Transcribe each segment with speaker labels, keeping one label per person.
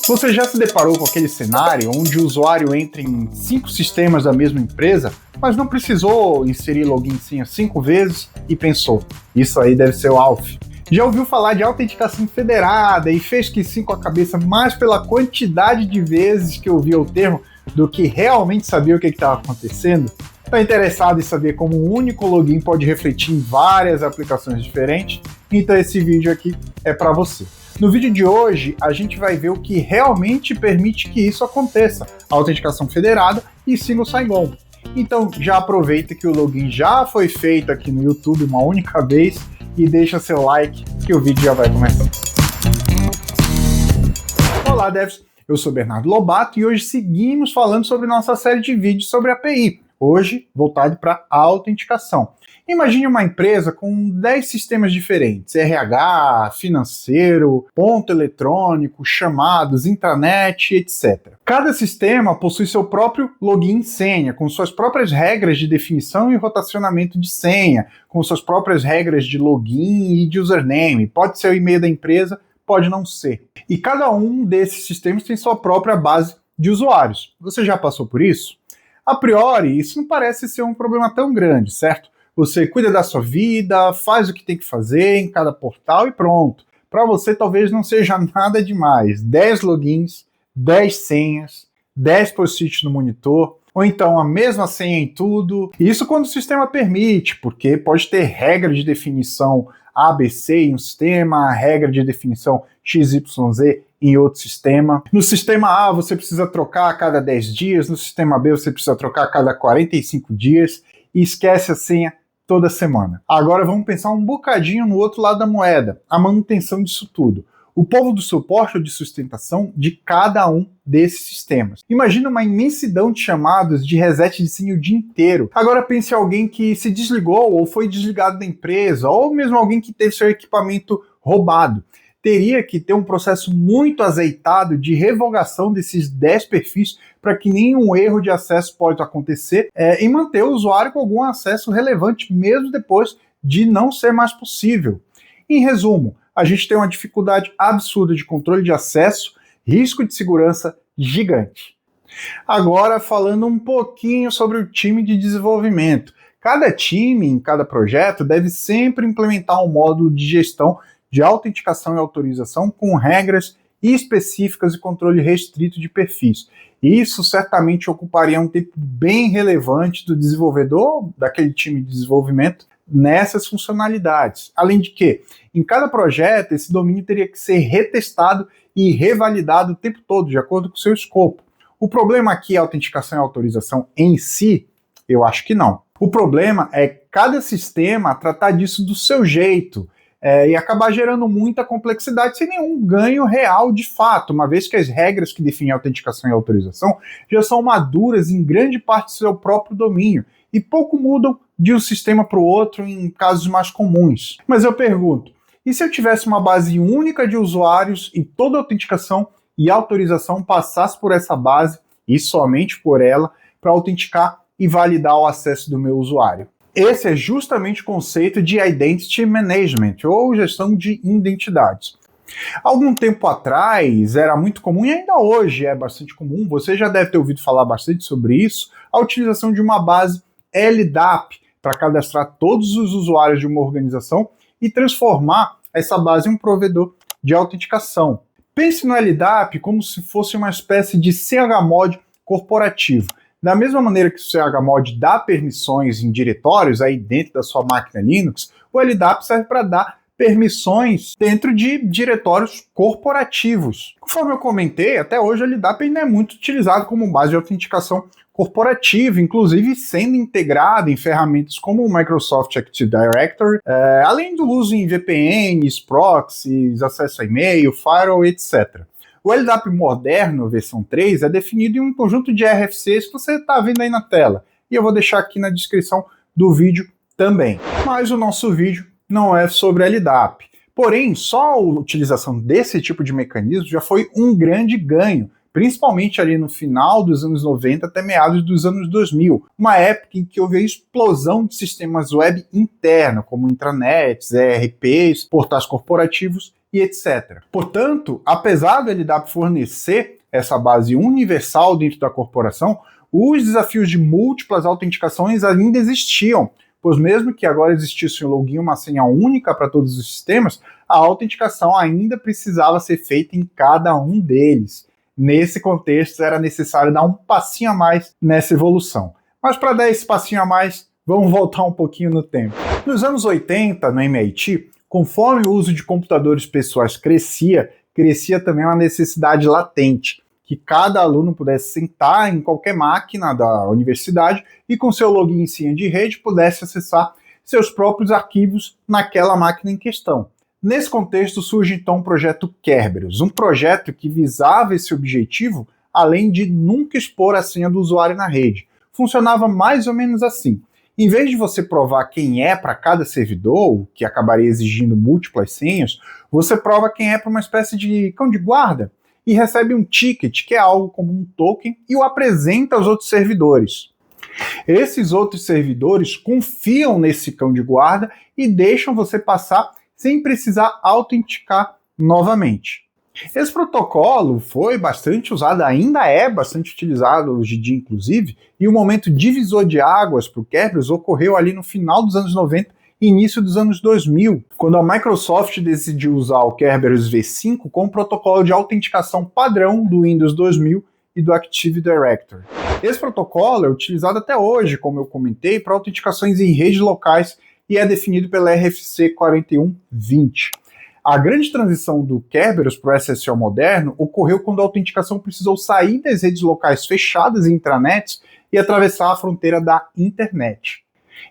Speaker 1: Você já se deparou com aquele cenário onde o usuário entra em 5 sistemas da mesma empresa, mas não precisou inserir login e senha 5 vezes e pensou, isso aí deve ser o ALF? Já ouviu falar de autenticação federada e fez que sim com a cabeça mais pela quantidade de vezes que ouvia o termo do que realmente sabia o que estava acontecendo? Está interessado em saber como um único login pode refletir em várias aplicações diferentes? Então esse vídeo aqui é para você. No vídeo de hoje, a gente vai ver o que realmente permite que isso aconteça, a autenticação federada e single sign-on. Então já aproveita que o login já foi feito aqui no YouTube uma única vez e deixa seu like que o vídeo já vai começar. Olá, devs! Eu sou Bernardo Lobato e hoje seguimos falando sobre nossa série de vídeos sobre API, hoje voltado para a autenticação. Imagine uma empresa com 10 sistemas diferentes, RH, financeiro, ponto eletrônico, chamados, intranet, etc. Cada sistema possui seu próprio login e senha, com suas próprias regras de definição e rotacionamento de senha, com suas próprias regras de login e de username. Pode ser o e-mail da empresa, pode não ser. E cada um desses sistemas tem sua própria base de usuários. Você já passou por isso? A priori, isso não parece ser um problema tão grande, certo? Você cuida da sua vida, faz o que tem que fazer em cada portal e pronto. Para você talvez não seja nada demais. 10 logins, 10 senhas, 10 post-its no monitor, ou então a mesma senha em tudo. Isso quando o sistema permite, porque pode ter regra de definição ABC em um sistema, regra de definição XYZ em outro sistema. No sistema A você precisa trocar a cada 10 dias, no sistema B você precisa trocar a cada 45 dias e esquece a senha toda semana. Agora vamos pensar um bocadinho no outro lado da moeda, a manutenção disso tudo. O povo do suporte ou de sustentação de cada um desses sistemas. Imagina uma imensidão de chamados de reset de senha o dia inteiro. Agora pense em alguém que se desligou ou foi desligado da empresa, ou mesmo alguém que teve seu equipamento roubado. Teria que ter um processo muito azeitado de revogação desses 10 perfis para que nenhum erro de acesso possa acontecer e manter o usuário com algum acesso relevante mesmo depois de não ser mais possível. Em resumo, a gente tem uma dificuldade absurda de controle de acesso, risco de segurança gigante. Agora falando um pouquinho sobre o time de desenvolvimento. Cada time, em cada projeto, deve sempre implementar um módulo de gestão de autenticação e autorização com regras específicas e controle restrito de perfis. Isso certamente ocuparia um tempo bem relevante do desenvolvedor, daquele time de desenvolvimento, nessas funcionalidades. Além de que, em cada projeto, esse domínio teria que ser retestado e revalidado o tempo todo, de acordo com o seu escopo. O problema aqui é a autenticação e autorização em si? Eu acho que não. O problema é cada sistema tratar disso do seu jeito, e acabar gerando muita complexidade sem nenhum ganho real de fato, uma vez que as regras que definem a autenticação e a autorização já são maduras em grande parte do seu próprio domínio e pouco mudam de um sistema para o outro em casos mais comuns. Mas eu pergunto, e se eu tivesse uma base única de usuários e toda a autenticação e autorização passasse por essa base e somente por ela para autenticar e validar o acesso do meu usuário? Esse é justamente o conceito de Identity Management, ou gestão de identidades. Algum tempo atrás era muito comum, e ainda hoje é bastante comum, você já deve ter ouvido falar bastante sobre isso, a utilização de uma base LDAP para cadastrar todos os usuários de uma organização e transformar essa base em um provedor de autenticação. Pense no LDAP como se fosse uma espécie de chmod corporativo. Da mesma maneira que o chmod dá permissões em diretórios aí dentro da sua máquina Linux, o LDAP serve para dar permissões dentro de diretórios corporativos. Conforme eu comentei, até hoje o LDAP ainda é muito utilizado como base de autenticação corporativa, inclusive sendo integrado em ferramentas como o Microsoft Active Directory, além do uso em VPNs, proxies, acesso a e-mail, firewall, etc. O LDAP moderno, versão 3, é definido em um conjunto de RFCs que você está vendo aí na tela. E eu vou deixar aqui na descrição do vídeo também. Mas o nosso vídeo não é sobre LDAP. Porém, só a utilização desse tipo de mecanismo já foi um grande ganho, principalmente ali no final dos anos 90 até meados dos anos 2000, uma época em que houve a explosão de sistemas web internos, como intranets, ERPs, portais corporativos e etc. Portanto, apesar dele dar para fornecer essa base universal dentro da corporação, os desafios de múltiplas autenticações ainda existiam, pois mesmo que agora existisse um login e uma senha única para todos os sistemas, a autenticação ainda precisava ser feita em cada um deles. Nesse contexto, era necessário dar um passinho a mais nessa evolução. Mas para dar esse passinho a mais, vamos voltar um pouquinho no tempo. Nos anos 80, no MIT, conforme o uso de computadores pessoais crescia também uma necessidade latente, que cada aluno pudesse sentar em qualquer máquina da universidade e com seu login e senha de rede pudesse acessar seus próprios arquivos naquela máquina em questão. Nesse contexto surge então o projeto Kerberos, um projeto que visava esse objetivo, além de nunca expor a senha do usuário na rede. Funcionava mais ou menos assim. Em vez de você provar quem é para cada servidor, o que acabaria exigindo múltiplas senhas, você prova quem é para uma espécie de cão de guarda e recebe um ticket, que é algo como um token, e o apresenta aos outros servidores. Esses outros servidores confiam nesse cão de guarda e deixam você passar sem precisar autenticar novamente. Esse protocolo foi bastante usado, ainda é bastante utilizado hoje em dia, inclusive, e o momento divisor de águas para o Kerberos ocorreu ali no final dos anos 90 e início dos anos 2000, quando a Microsoft decidiu usar o Kerberos V5 como protocolo de autenticação padrão do Windows 2000 e do Active Directory. Esse protocolo é utilizado até hoje, como eu comentei, para autenticações em redes locais e é definido pela RFC 4120. A grande transição do Kerberos para o SSO moderno ocorreu quando a autenticação precisou sair das redes locais fechadas em intranets e atravessar a fronteira da internet.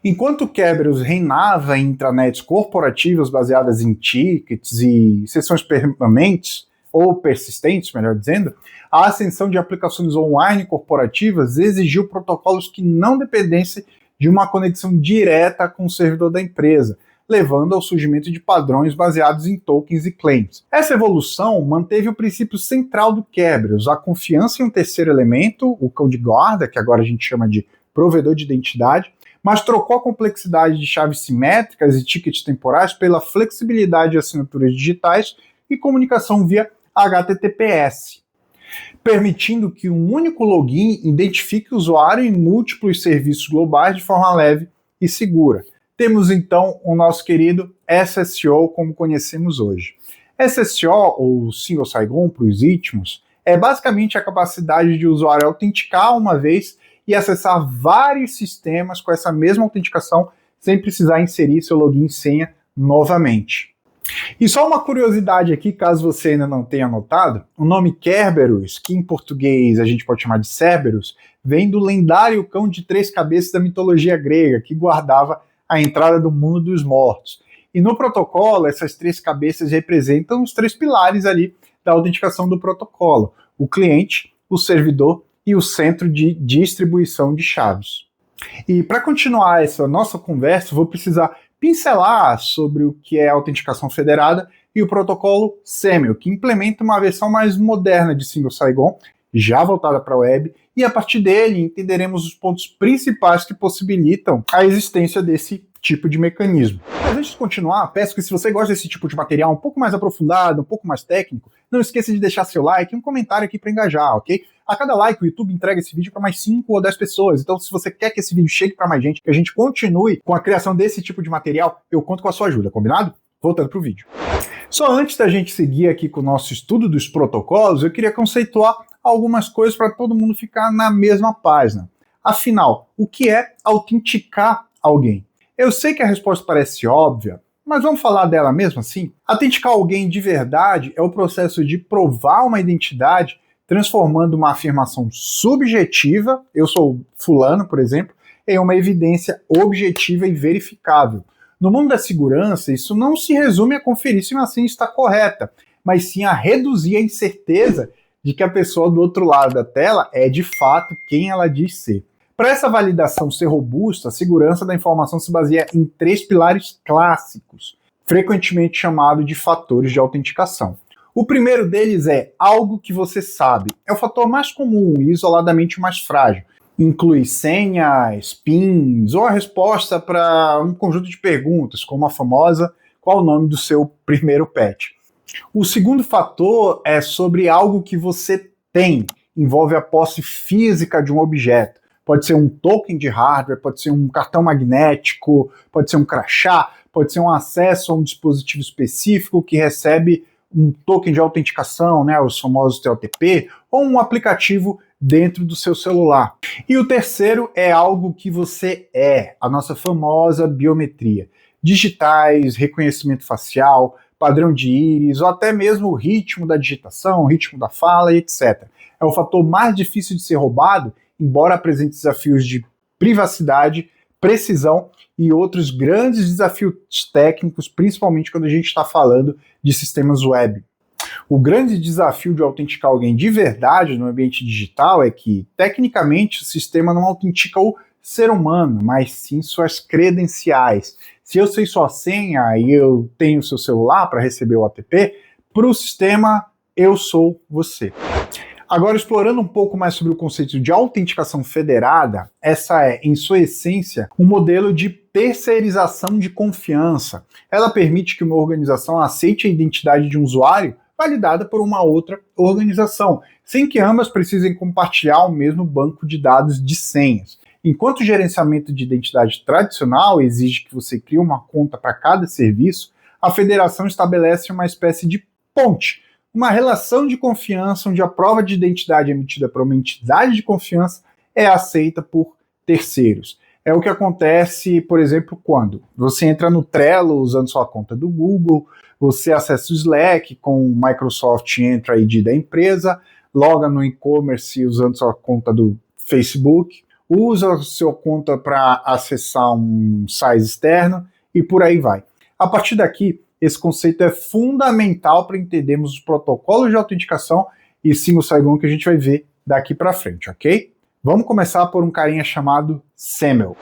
Speaker 1: Enquanto o Kerberos reinava em intranets corporativas baseadas em tickets e sessões permanentes, ou persistentes, melhor dizendo, a ascensão de aplicações online corporativas exigiu protocolos que não dependessem de uma conexão direta com o servidor da empresa, levando ao surgimento de padrões baseados em tokens e claims. Essa evolução manteve o princípio central do Kerberos, a confiança em um terceiro elemento, o cão de guarda, que agora a gente chama de provedor de identidade, mas trocou a complexidade de chaves simétricas e tickets temporais pela flexibilidade de assinaturas digitais e comunicação via HTTPS, permitindo que um único login identifique o usuário em múltiplos serviços globais de forma leve e segura. Temos então o nosso querido SSO como conhecemos hoje. SSO, ou Single Sign-On para os íntimos, é basicamente a capacidade de o usuário autenticar uma vez e acessar vários sistemas com essa mesma autenticação sem precisar inserir seu login e senha novamente. E só uma curiosidade aqui, caso você ainda não tenha notado, o nome Kerberos, que em português a gente pode chamar de Cerberus, vem do lendário cão de 3 cabeças da mitologia grega, que guardava a entrada do mundo dos mortos. E no protocolo, essas 3 cabeças representam os 3 pilares ali da autenticação do protocolo: o cliente, o servidor e o centro de distribuição de chaves. E para continuar essa nossa conversa, vou precisar pincelar sobre o que é a autenticação federada e o protocolo SEML, que implementa uma versão mais moderna de Single Sign-On, já voltada para a web, e a partir dele entenderemos os pontos principais que possibilitam a existência desse tipo de mecanismo. Mas antes de continuar, peço que se você gosta desse tipo de material um pouco mais aprofundado, um pouco mais técnico, não esqueça de deixar seu like e um comentário aqui para engajar, ok? A cada like, o YouTube entrega esse vídeo para mais 5 ou 10 pessoas. Então, se você quer que esse vídeo chegue para mais gente, que a gente continue com a criação desse tipo de material, eu conto com a sua ajuda, combinado? Voltando para o vídeo. Só antes da gente seguir aqui com o nosso estudo dos protocolos, eu queria conceituar algumas coisas para todo mundo ficar na mesma página. Afinal, o que é autenticar alguém? Eu sei que a resposta parece óbvia, mas vamos falar dela mesmo assim? Autenticar alguém de verdade é o processo de provar uma identidade transformando uma afirmação subjetiva, eu sou fulano, por exemplo, em uma evidência objetiva e verificável. No mundo da segurança, isso não se resume a conferir se uma senha está correta, mas sim a reduzir a incerteza de que a pessoa do outro lado da tela é de fato quem ela diz ser. Para essa validação ser robusta, a segurança da informação se baseia em 3 pilares clássicos, frequentemente chamados de fatores de autenticação. O primeiro deles é algo que você sabe. É o fator mais comum e isoladamente mais frágil. Inclui senhas, pins ou a resposta para um conjunto de perguntas, como a famosa qual o nome do seu primeiro pet. O segundo fator é sobre algo que você tem, envolve a posse física de um objeto. Pode ser um token de hardware, pode ser um cartão magnético, pode ser um crachá, pode ser um acesso a um dispositivo específico que recebe um token de autenticação, né, os famosos TOTP, ou um aplicativo dentro do seu celular. E o terceiro é algo que você é, a nossa famosa biometria. Digitais, reconhecimento facial, padrão de íris, ou até mesmo o ritmo da digitação, o ritmo da fala, etc. É o fator mais difícil de ser roubado, embora apresente desafios de privacidade, precisão e outros grandes desafios técnicos, principalmente quando a gente está falando de sistemas web. O grande desafio de autenticar alguém de verdade no ambiente digital é que, tecnicamente, o sistema não autentica o ser humano, mas sim suas credenciais. Se eu sei sua senha e eu tenho seu celular para receber o OTP, para o sistema, eu sou você. Agora, explorando um pouco mais sobre o conceito de autenticação federada, essa é, em sua essência, um modelo de terceirização de confiança. Ela permite que uma organização aceite a identidade de um usuário validada por uma outra organização, sem que ambas precisem compartilhar o mesmo banco de dados de senhas. Enquanto o gerenciamento de identidade tradicional exige que você crie uma conta para cada serviço, a federação estabelece uma espécie de ponte, uma relação de confiança onde a prova de identidade emitida por uma entidade de confiança é aceita por terceiros. É o que acontece, por exemplo, quando você entra no Trello usando sua conta do Google, você acessa o Slack com o Microsoft Entra ID da empresa, loga no e-commerce usando sua conta do Facebook, usa sua conta para acessar um site externo e por aí vai. A partir daqui, esse conceito é fundamental para entendermos os protocolos de autenticação e sim o Saigon que a gente vai ver daqui para frente, ok? Vamos começar por um carinha chamado SAML.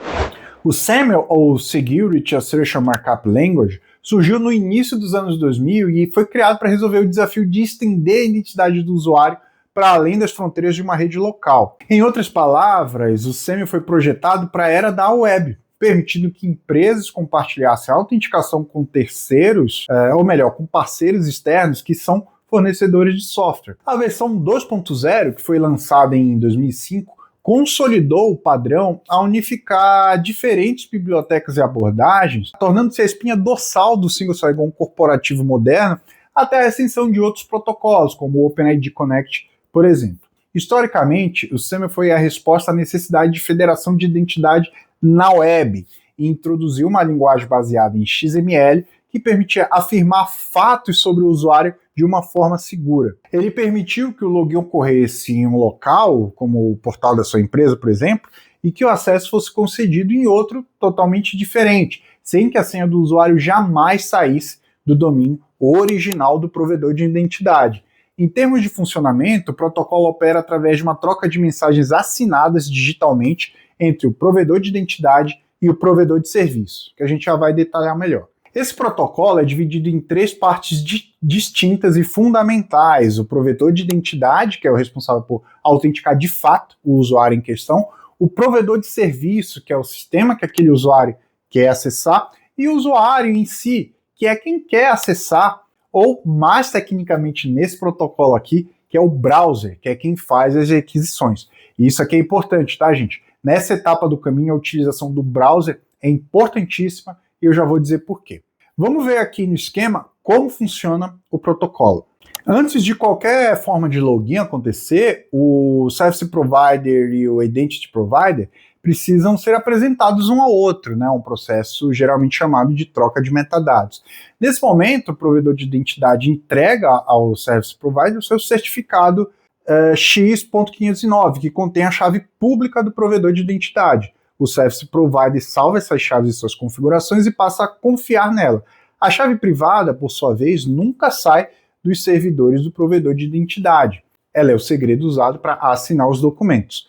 Speaker 1: O SAML, ou Security Assertion Markup Language, surgiu no início dos anos 2000 e foi criado para resolver o desafio de estender a identidade do usuário para além das fronteiras de uma rede local. Em outras palavras, o SAML foi projetado para a era da web, permitindo que empresas compartilhassem a autenticação com terceiros, ou melhor, com parceiros externos que são fornecedores de software. A versão 2.0, que foi lançada em 2005, consolidou o padrão a unificar diferentes bibliotecas e abordagens, tornando-se a espinha dorsal do Single Sign-On corporativo moderno, até a ascensão de outros protocolos, como o OpenID Connect, por exemplo. Historicamente, o SAML foi a resposta à necessidade de federação de identidade na web e introduziu uma linguagem baseada em XML que permitia afirmar fatos sobre o usuário de uma forma segura. Ele permitiu que o login ocorresse em um local, como o portal da sua empresa, por exemplo, e que o acesso fosse concedido em outro totalmente diferente, sem que a senha do usuário jamais saísse do domínio original do provedor de identidade. Em termos de funcionamento, o protocolo opera através de uma troca de mensagens assinadas digitalmente entre o provedor de identidade e o provedor de serviço, que a gente já vai detalhar melhor. Esse protocolo é dividido em três partes distintas e fundamentais: o provedor de identidade, que é o responsável por autenticar de fato o usuário em questão, o provedor de serviço, que é o sistema que aquele usuário quer acessar, e o usuário em si, que é quem quer acessar, ou mais tecnicamente nesse protocolo aqui, que é o browser, que é quem faz as requisições. E isso aqui é importante, tá, gente? Nessa etapa do caminho, a utilização do browser é importantíssima e eu já vou dizer por quê. Vamos ver aqui no esquema como funciona o protocolo. Antes de qualquer forma de login acontecer, o Service Provider e o Identity Provider precisam ser apresentados um ao outro, né? Um processo geralmente chamado de troca de metadados. Nesse momento, o provedor de identidade entrega ao Service Provider o seu certificado X.509, que contém a chave pública do provedor de identidade. O Service Provider salva essas chaves e suas configurações e passa a confiar nela. A chave privada, por sua vez, nunca sai dos servidores do provedor de identidade. Ela é o segredo usado para assinar os documentos.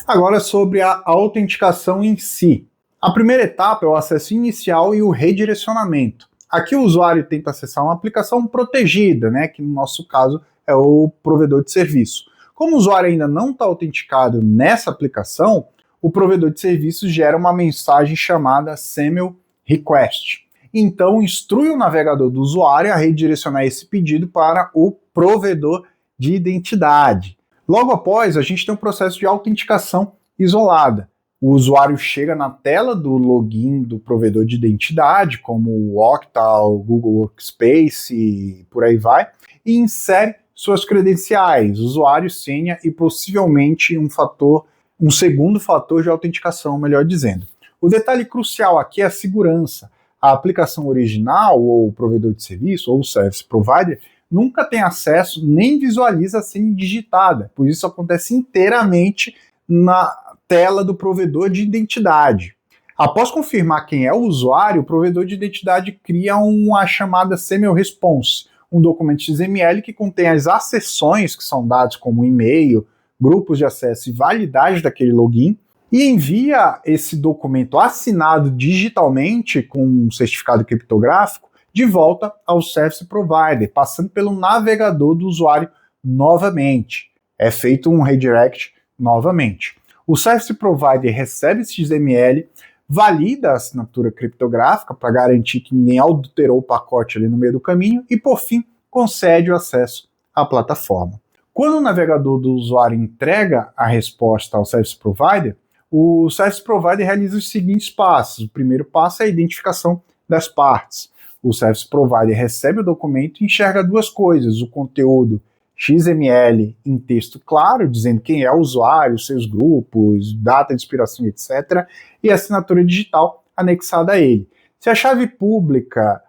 Speaker 1: Agora sobre a autenticação em si. A primeira etapa é o acesso inicial e o redirecionamento. Aqui o usuário tenta acessar uma aplicação protegida, né, que no nosso caso é o provedor de serviço. Como o usuário ainda não está autenticado nessa aplicação, o provedor de serviço gera uma mensagem chamada SAML Request. então instrui o navegador do usuário a redirecionar esse pedido para o provedor de identidade. Logo após, a gente tem um processo de autenticação isolada. O usuário chega na tela do login do provedor de identidade, como o Okta, o Google Workspace e por aí vai, e insere suas credenciais, usuário, senha e possivelmente um segundo fator de autenticação, melhor dizendo. O detalhe crucial aqui é a segurança. A aplicação original, ou o provedor de serviço, ou o service provider, nunca tem acesso nem visualiza a senha digitada, pois isso acontece inteiramente na tela do provedor de identidade. Após confirmar quem é o usuário, o provedor de identidade cria uma chamada SAML Response, um documento XML que contém as acessões, que são dados como e-mail, grupos de acesso e validade daquele login, e envia esse documento assinado digitalmente com um certificado criptográfico de volta ao Service Provider, passando pelo navegador do usuário novamente. É feito um redirect novamente. O Service Provider recebe esse XML, valida a assinatura criptográfica para garantir que ninguém adulterou o pacote ali no meio do caminho e, por fim, concede o acesso à plataforma. Quando o navegador do usuário entrega a resposta ao Service Provider, o Service Provider realiza os seguintes passos. O primeiro passo é a identificação das partes. O Service Provider recebe o documento e enxerga duas coisas: o conteúdo XML em texto claro, dizendo quem é o usuário, seus grupos, data de expiração, etc., e a assinatura digital anexada a ele. Se a chave pública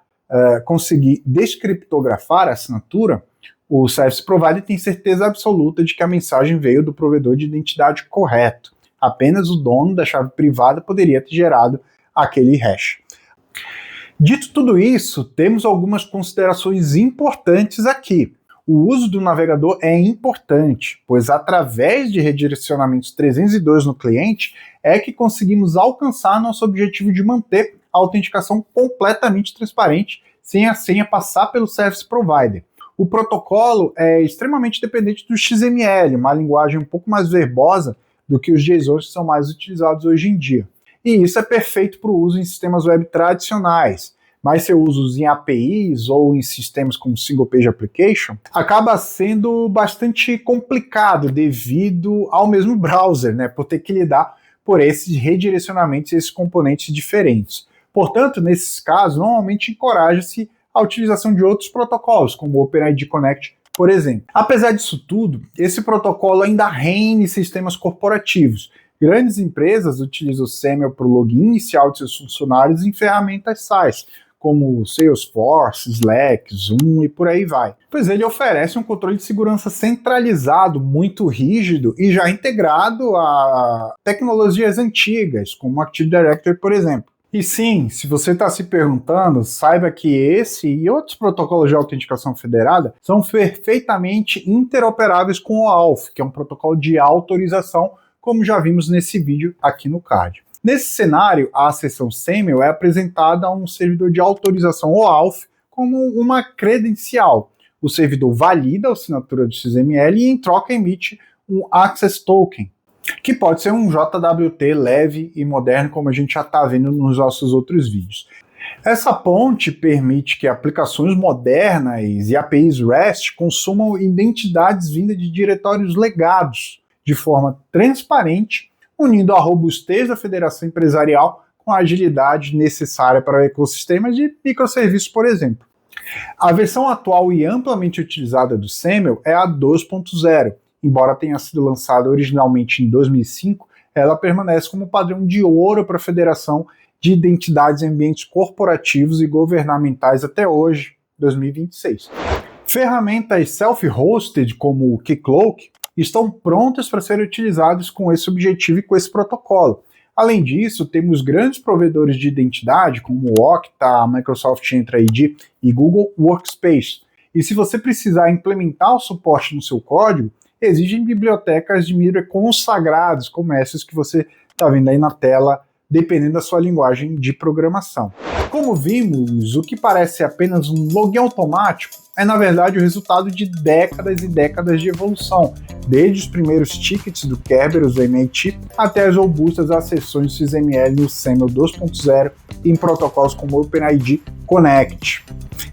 Speaker 1: conseguir descriptografar a assinatura, o Service Provider tem certeza absoluta de que a mensagem veio do provedor de identidade correto. Apenas o dono da chave privada poderia ter gerado aquele hash. Dito tudo isso, temos algumas considerações importantes aqui. O uso do navegador é importante, pois através de redirecionamentos 302 no cliente é que conseguimos alcançar nosso objetivo de manter a autenticação completamente transparente, sem a senha passar pelo Service Provider. O protocolo é extremamente dependente do XML, uma linguagem um pouco mais verbosa do que os JSONs que são mais utilizados hoje em dia. E isso é perfeito para o uso em sistemas web tradicionais, mas seu uso em APIs ou em sistemas como Single Page Application acaba sendo bastante complicado devido ao mesmo browser, né, por ter que lidar por esses redirecionamentos e esses componentes diferentes. Portanto, nesses casos, normalmente encoraja-se a utilização de outros protocolos, como o OpenID Connect, por exemplo. Apesar disso tudo, esse protocolo ainda reina em sistemas corporativos. Grandes empresas utilizam o SAML para o login inicial de seus funcionários em ferramentas SaaS, como Salesforce, Slack, Zoom e por aí vai. Pois ele oferece um controle de segurança centralizado, muito rígido e já integrado a tecnologias antigas, como o Active Directory, por exemplo. E sim, se você está se perguntando, saiba que esse e outros protocolos de autenticação federada são perfeitamente interoperáveis com o AUTH, que é um protocolo de autorização, como já vimos nesse vídeo aqui no card. Nesse cenário, a seção SAML é apresentada a um servidor de autorização OAuth como uma credencial. O servidor valida a assinatura do XML e, em troca, emite um Access Token, que pode ser um JWT leve e moderno, como a gente já está vendo nos nossos outros vídeos. Essa ponte permite que aplicações modernas e APIs REST consumam identidades vindas de diretórios legados, de forma transparente, unindo a robustez da federação empresarial com a agilidade necessária para o ecossistema de microserviços, por exemplo. A versão atual e amplamente utilizada do SAML é a 2.0. Embora tenha sido lançada originalmente em 2005, ela permanece como padrão de ouro para a federação de identidades em ambientes corporativos e governamentais até hoje, 2026. Ferramentas self-hosted como o Keycloak estão prontas para serem utilizadas com esse objetivo e com esse protocolo. Além disso, temos grandes provedores de identidade como o Okta, Microsoft Entra ID e Google Workspace. E se você precisar implementar o suporte no seu código, existem bibliotecas de mídia consagradas, como essas que você está vendo aí na tela dependendo da sua linguagem de programação. Como vimos, o que parece apenas um login automático é, na verdade, o resultado de décadas e décadas de evolução, desde os primeiros tickets do Kerberos, do MIT, até as robustas acessões XML no SAML 2.0 em protocolos como OpenID Connect.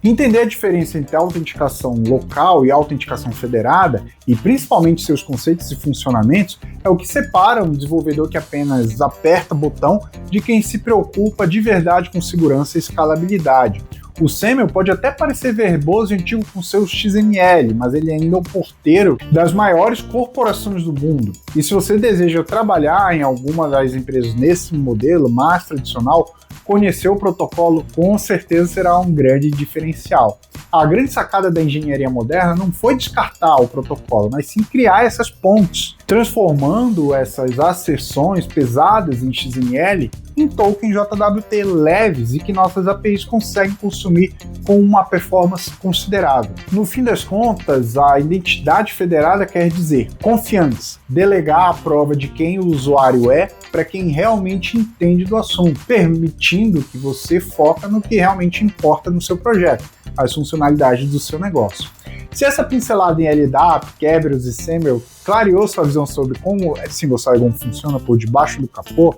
Speaker 1: Entender a diferença entre autenticação local e autenticação federada, e principalmente seus conceitos e funcionamentos, é o que separa um desenvolvedor que apenas aperta botão de quem se preocupa de verdade com segurança e escalabilidade. O SAML pode até parecer verboso e antigo com seu XML, mas ele ainda é o porteiro das maiores corporações do mundo. E se você deseja trabalhar em alguma das empresas nesse modelo mais tradicional, conhecer o protocolo com certeza será um grande diferencial. A grande sacada da engenharia moderna não foi descartar o protocolo, mas sim criar essas pontes, transformando essas acessões pesadas em XML em tokens JWT leves e que nossas APIs conseguem consumir com uma performance considerável. No fim das contas, a identidade federada quer dizer confiança, delegar a prova de quem o usuário é para quem realmente entende do assunto, permitindo que você foca no que realmente importa no seu projeto, as funcionalidades do seu negócio. Se essa pincelada em LDAP, Kerberos e SAML clareou sua visão sobre como Single Sign-On funciona por debaixo do capô,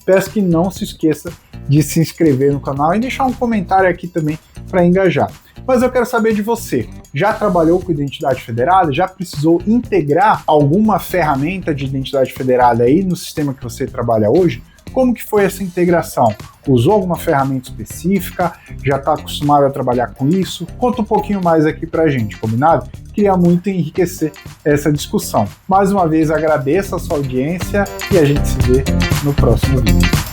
Speaker 1: peço que não se esqueça de se inscrever no canal e deixar um comentário aqui também para engajar. Mas eu quero saber de você. Já trabalhou com identidade federada? Já precisou integrar alguma ferramenta de identidade federada aí no sistema que você trabalha hoje? Como que foi essa integração? Usou alguma ferramenta específica? Já está acostumado a trabalhar com isso? Conta um pouquinho mais aqui pra gente, combinado? Queria muito enriquecer essa discussão. Mais uma vez agradeço a sua audiência e a gente se vê no próximo vídeo.